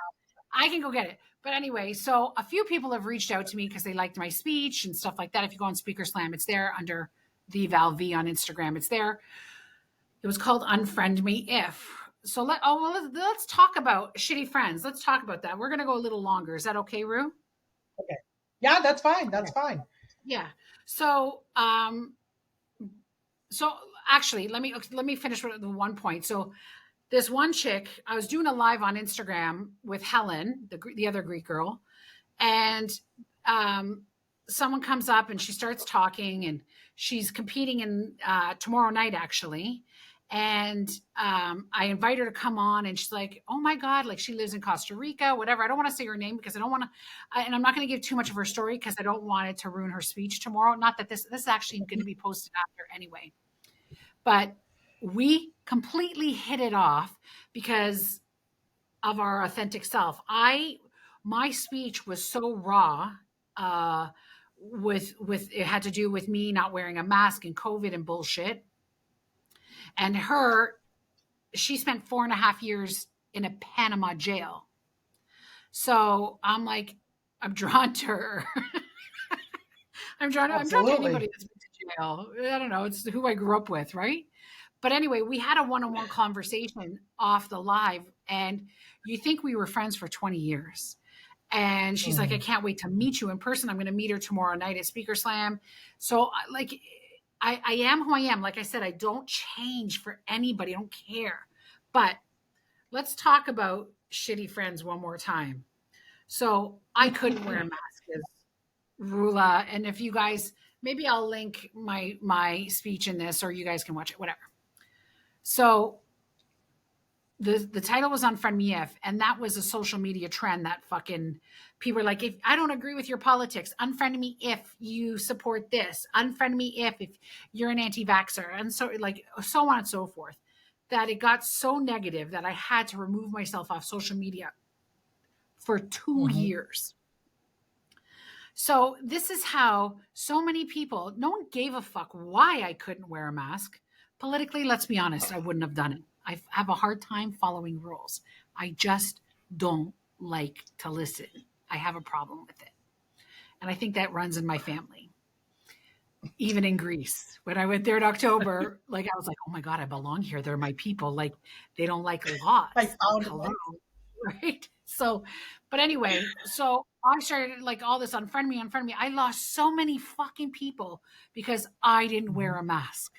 I can go get it. But anyway, so a few people have reached out to me because they liked my speech and stuff like that. If you go on Speaker Slam, it's there under the Val V on Instagram. It's there. It was called Unfriend Me If. So let's talk about shitty friends. Let's talk about that. We're gonna go a little longer. Is that okay, Rue? Okay. Yeah, that's fine. That's Okay. fine. Yeah. So so actually let me finish with the one point. So this one chick, I was doing a live on Instagram with Helen, the other Greek girl, and um, someone comes up and she starts talking, and she's competing in tomorrow night actually. And I invite her to come on, and she's like, "Oh my god!" Like she lives in Costa Rica, whatever. I don't want to say her name because I don't want to, and I'm not going to give too much of her story because I don't want it to ruin her speech tomorrow. Not that this is actually going to be posted after anyway, but we completely hit it off because of our authentic self. My speech was so raw, uh, with it had to do with me not wearing a mask and COVID and bullshit. And she spent 4.5 years in a Panama jail. So I'm like, I'm drawn to her. I'm drawn to Absolutely. anybody that's been to jail. I don't know. It's who I grew up with, right? But anyway, we had a one-on-one conversation off the live, and you think we were friends for 20 years. And she's like, I Mm-hmm. can't wait to meet you in person. I'm going to meet her tomorrow night at Speaker Slam. So, like, I am who I am. Like I said, I don't change for anybody. I don't care. But let's talk about shitty friends one more time. So, I couldn't wear a mask as Rula. And if you guys, maybe I'll link my speech in this, or you guys can watch it, whatever. So, the title was Unfriend Me If, and that was a social media trend that fucking people were like, if I don't agree with your politics, unfriend me if you support this, unfriend me if you're an anti-vaxxer, and so like so on and so forth. That it got so negative that I had to remove myself off social media for two Mm-hmm. years. So this is how so many people, no one gave a fuck why I couldn't wear a mask. Politically, let's be honest, I wouldn't have done it. I have a hard time following rules. I just don't like to listen. I have a problem with it. And I think that runs in my family. Even in Greece, when I went there in October, like I was like, oh my God, I belong here. They're my people. Like they don't like I laws. Like, found hello. it. Right. So, but anyway, so I started like all this unfriend me, unfriend me. I lost so many fucking people because I didn't wear Mhm. a mask.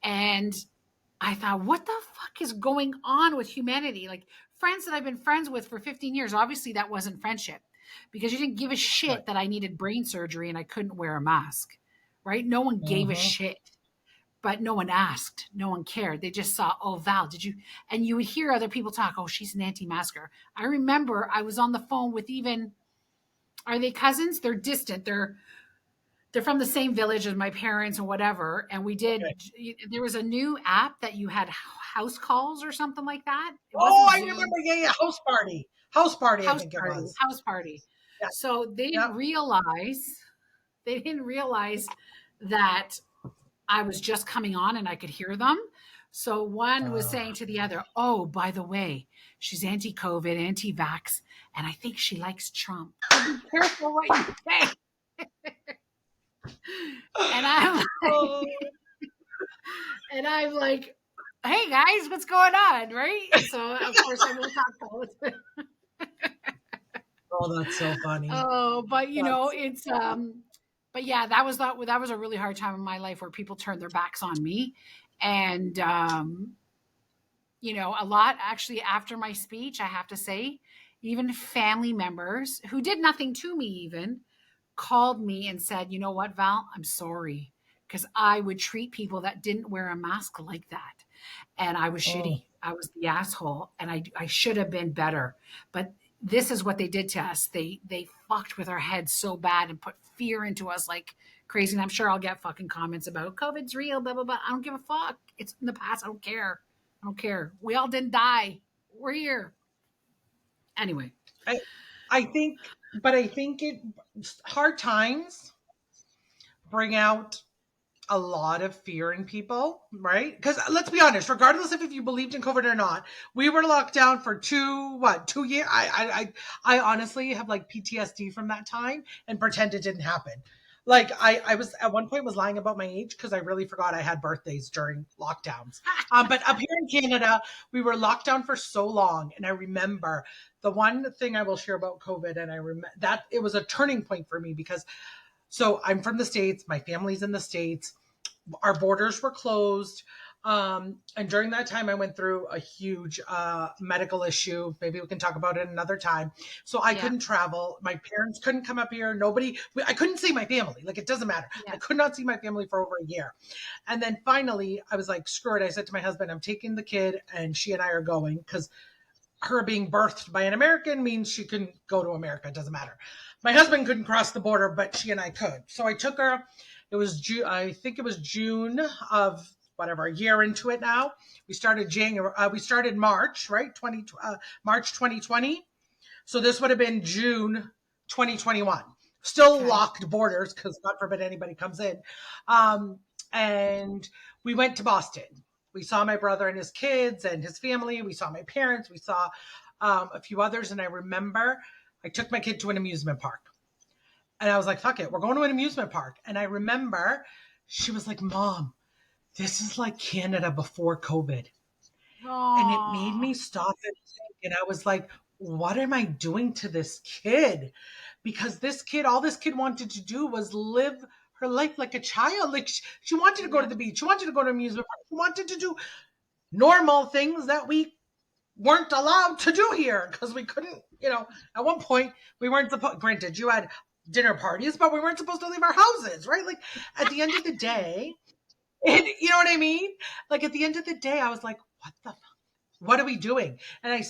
And I thought, what the fuck is going on with humanity? Like friends that I've been friends with for 15 years, obviously that wasn't friendship because you didn't give a Right. shit that I needed brain surgery and I couldn't wear a mask. Right? No one gave a Mm-hmm. shit, but no one asked. No one cared. They just saw, oh, Val, did you? And you would hear other people talk, oh, she's an anti masker. I remember I was on the phone with even, are they cousins? They're distant. They're from the same village as my parents and whatever. And we Okay. did, there was a new app that you had house calls or something like that. It Oh, wasn't I remember. Zoom. Yeah, yeah. House party. House party, I House think it party, was. house party. Yeah. So Yeah. they didn't realize that I was just coming on and I could hear them. So one was Uh, saying to the other, oh, by the way, she's anti COVID, anti vax, and I think she likes Trump. So be careful what you say. And I'm like, oh, and I'm like, hey guys, what's going on? Right. So of course I won't talk politics. oh, that's so funny. Oh, but That's it's but yeah, that was a really hard time in my life where people turned their backs on me. And a lot actually after my speech, I have to say, even family members who did nothing to me even called me and said, you know what, Val, I'm sorry. Because I would treat people that didn't wear a mask like that. And I was mm, shitty. I was the asshole. And I should have been better. But this is what they did to us. They fucked with our heads so bad and put fear into us like crazy. And I'm sure I'll get fucking comments about COVID's real, blah, blah, blah. I don't give a fuck. It's in the past. I don't care. I don't care. We all didn't die. We're here. Anyway. I I think it hard times bring out a lot of fear in people, right? Because let's be honest, regardless of if you believed in COVID or not, we were locked down for 2 years. I honestly have like PTSD from that time and pretend it didn't happen. Like I was at one point was lying about my age because I really forgot I had birthdays during lockdowns. But up here in Canada, we were locked down for so long, and I remember the one thing I will share about COVID, and I remember that it was a turning point for me because so I'm from the States, my family's in the States, our borders were closed. And during that time, I went through a huge medical issue. Maybe we can talk about it another time. So I Yeah. couldn't travel. My parents couldn't come up here. Nobody, I couldn't see my family. Like, it doesn't matter. Yeah. I could not see my family for over a year. And then finally, I was like, screw it. I said to my husband, I'm taking the kid, and she and I are going because her being birthed by an American means she couldn't go to America. It doesn't matter. My husband couldn't cross the border, but she and I could. So I took her. It was June. I think it was June of whatever, a year into it now. We started January. We started March, right? March 2020. So this would have been June 2021. Still Okay. locked borders because God forbid anybody comes in. Um, and we went to Boston. We saw my brother and his kids and his family. We saw my parents. We saw a few others. And I remember I took my kid to an amusement park. And I was like, fuck it, we're going to an amusement park. And I remember she was like, Mom, this is like Canada before COVID. And it made Oh, me stop and think. And I was like, what am I doing to this kid? Because this kid, all this kid wanted to do was live her life like a child. Like, she wanted to go to yeah. the beach. She wanted to go to an amusement park. She wanted to do normal things that we weren't allowed to do here because we couldn't, at one point we weren't supposed, granted, you had dinner parties, but we weren't supposed to leave our houses, right? Like, at the end of the day, and you know what I mean? Like, at the end of the day, I was like, what are we doing? And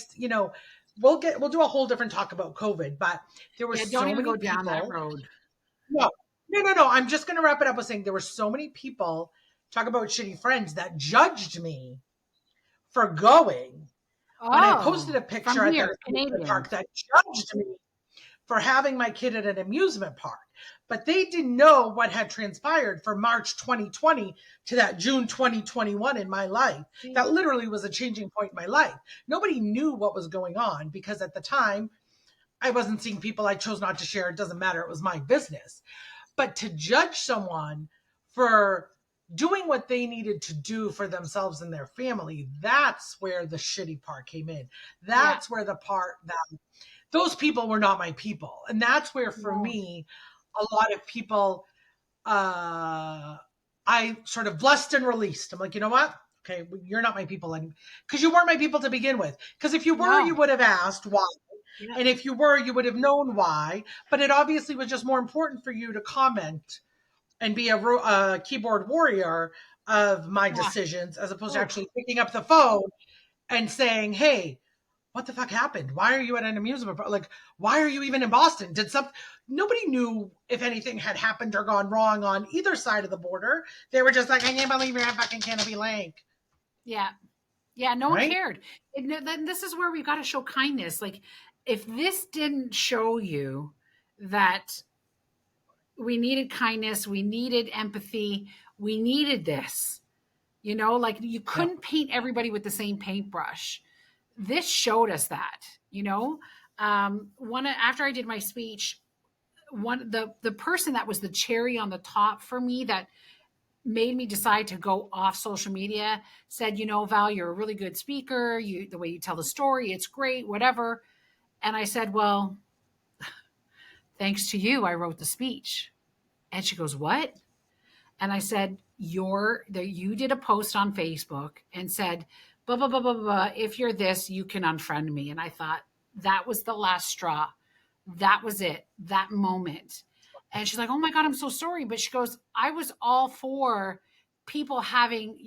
we'll do a whole different talk about COVID, but there were Yeah. Don't so even many go down that people. road. No, no. I'm just going to wrap it up with saying there were so many people, talk about shitty friends, that judged me for going when I posted Oh, a from picture at that here, amusement park, Canadians. that judged me for having my kid at an amusement park. But they didn't know what had transpired from March 2020 to that June 2021 in my life. See, That literally was a changing point in my life. Nobody knew what was going on because at the time I wasn't seeing people. I chose not to share. It doesn't matter. It was my business. But to judge someone for doing what they needed to do for themselves and their family, that's where the shitty part came in. yeah. That's where the part that those people were not my people. And that's where, for No. me, a lot of people, I sort of blessed and released. I'm like, you know what? Okay, you're not my people anymore. Because you weren't my people to begin with. Because if you were, you No. would have asked why. Yeah. And if you were, you would have known why. But it obviously was just more important for you to comment and be a keyboard warrior of my Yeah. decisions as opposed to Oh, actually picking up the phone and saying, hey, what the fuck happened? Why are you at an amusement park? Like, why are you even in Boston? Nobody knew if anything had happened or gone wrong on either side of the border. They were just like, I can't believe you're at fucking Canopy Lake. yeah. Yeah. No one Right? cared. Then this is where we've got to show kindness. Like, if this didn't show you that we needed kindness, we needed empathy, we needed this, like you Yeah. couldn't paint everybody with the same paintbrush. This showed us that. One after I did my speech, the person that was the cherry on the top for me that made me decide to go off social media said, Val, you're a really good speaker. The way you tell the story, it's great, whatever. And I said, well, thanks to you, I wrote the speech. And she goes, what? And I said, you did a post on Facebook and said, blah, blah, blah, blah, blah. If you're this, you can unfriend me. And I thought that was the last straw. That was it, that moment. And she's like, oh my God, I'm so sorry. But she goes, I was all for people having,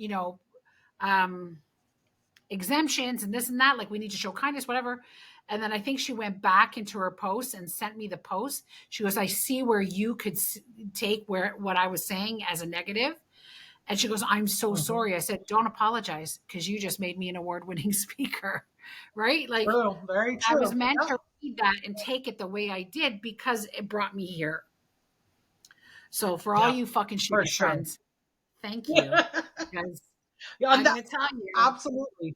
um, exemptions and this and that. Like, we need to show kindness, whatever. And then I think she went back into her post and sent me the post. She goes, I see where you could take what I was saying as a negative. And she goes, I'm so Mhm. sorry. I said, don't apologize because you just made me an award winning speaker. Right. Like, True. Very I was true. meant Yeah. to read that and take it the way I did because it brought me here. So for all Yeah. you fucking For shitty sure. friends, thank you. Because Yeah, on I'm that, going to tell you, absolutely.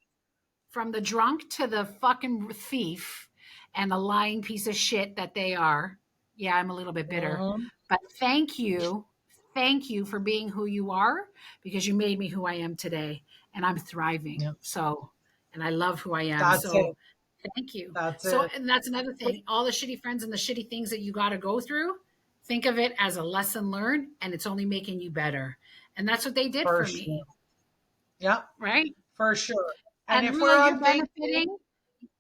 from the drunk to the fucking thief and the lying piece of shit that they are. Yeah, I'm a little bit bitter. Mhm. But thank you. Thank you for being who you are because you made me who I am today and I'm thriving. Yeah. So, and I love who I am. That's So, it. thank you. That's So, it. and that's another thing. All the shitty friends and the shitty things that you got to go through, think of it as a lesson learned and it's only making you better. And that's what they did For for me. sure. Yep, right? for sure. And And if we're Rula, on thinking,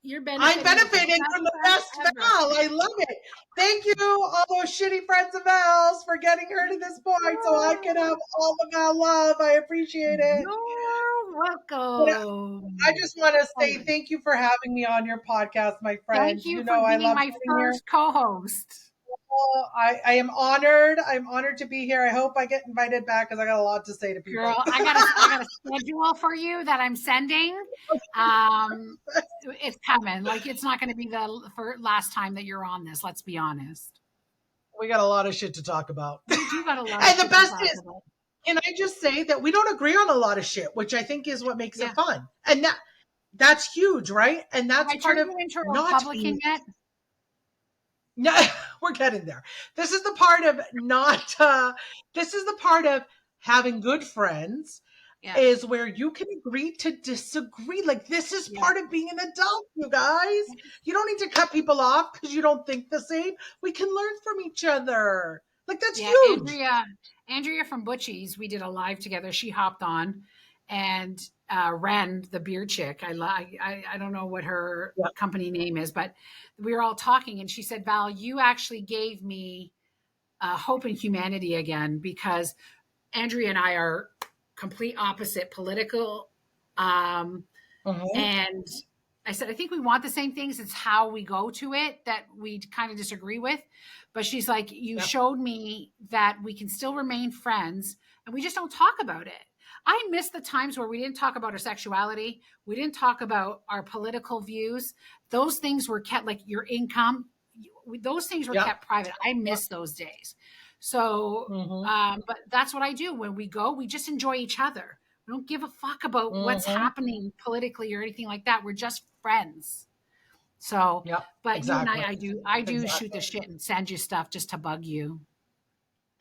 you're I'm benefiting with the benefiting best from the friend best ever. Val. I love it. Thank you, all those shitty friends of Val's, for getting her to this point so I can have all the Val love. I appreciate it. You're But I welcome. just want to say Anyway, thank you for having me on your podcast, my thank friend. you You for know I being love my sitting here. first co-host. Oh, I am honored. I'm honored to be here. I hope I get invited back because I got a lot to say to Girl, people. I got a schedule for you that I'm sending. Um, it's coming. Like it's not going to be the for last time that you're on this. Let's be honest. We got a lot of shit to talk about. We do got a lot of And the shit to best talk is, about. can I just say that we don't agree on a lot of shit, which I think is what makes it Yeah. fun. And that's huge, right? And Have that's I part turned of you into a not Republican being. yet? No, we're getting there. This is the part of not. This is the part of having good friends Yeah. is where you can agree to disagree. Like this is Yeah. part of being an adult, you guys. You don't need to cut people off because you don't think the same. We can learn from each other. Like that's Yeah, huge. Andrea from Butchie's, we did a live together. She hopped on, and Ren, the beer chick, I don't know what her Yeah. company name is, but we were all talking, and she said, "Val, you actually gave me hope in humanity again because Andrea and I are complete opposite political, um, Mhm. and." I said, I think we want the same things. It's how we go to it that we kind of disagree with. But she's like, you Yep. showed me that we can still remain friends and we just don't talk about it. I miss the times where we didn't talk about our sexuality. We didn't talk about our political views. Those things were kept, like your income, those things were Yep. kept private. I Yep. miss those days. So, Mhm. but that's what I do when we go. We just enjoy each other. We don't give a fuck about what's Mhm. happening politically or anything like that. We're just friends. So, Yep. but you and Exactly. I do shoot the Exactly. shit and send you stuff just to bug you.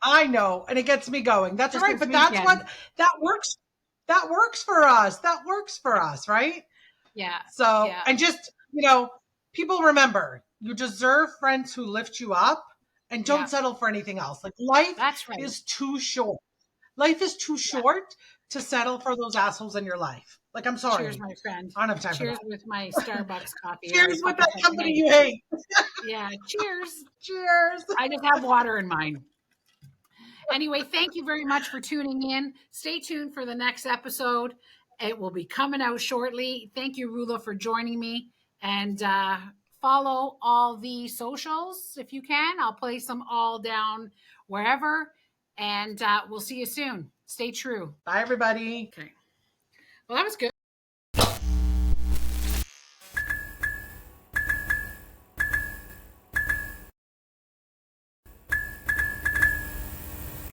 I know, and it gets me going. That's Just right, this but that's weekend. what that works. That works for us. That works for Yeah. us, right? Yeah. So, Yeah. and just, people remember you deserve friends who lift you up and don't Yeah. settle for anything else. Like life That's right. is too short. Life is too Yeah. short to settle for those assholes in your life. Like, I'm Cheers, sorry. my friend. I don't have time for Cheers that. with my Starbucks coffee or Cheers with fucking that something. company Hey, you hate. yeah. Cheers. Cheers. I just have water in mine. Anyway, thank you very much for tuning in. Stay tuned for the next episode. It will be coming out shortly. Thank you, Rula, for joining me. And follow all the socials if you can. I'll place them all down wherever. And we'll see you soon. Stay true. Bye, everybody. Okay. Well, that was good.